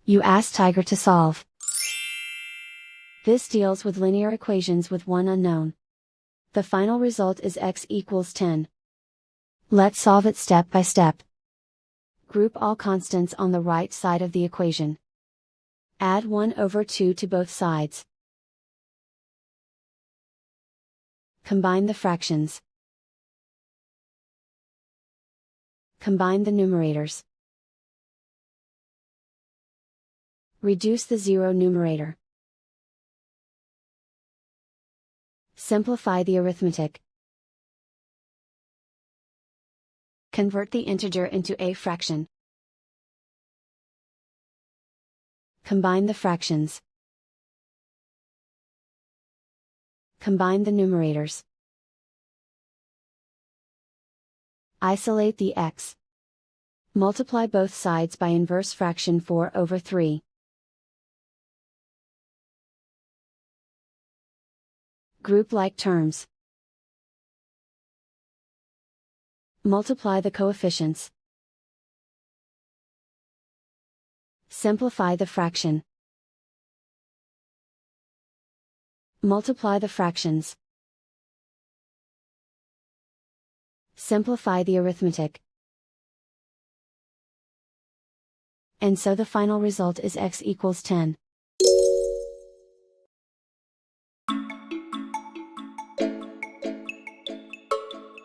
You ask Tiger to solve. This deals with linear equations with one unknown. The final result is x equals 10. Let's solve it step by step. Group all constants on the right side of the equation. Add 1 over 2 to both sides. Combine the fractions. Combine the numerators. Reduce the zero numerator. Simplify the arithmetic. Convert the integer into a fraction. Combine the fractions. Combine the numerators. Isolate the x. Multiply both sides by inverse fraction 4 over 3. Group like terms. Multiply the coefficients. Simplify the fraction. Multiply the fractions. Simplify the arithmetic. And so the final result is x equals 10.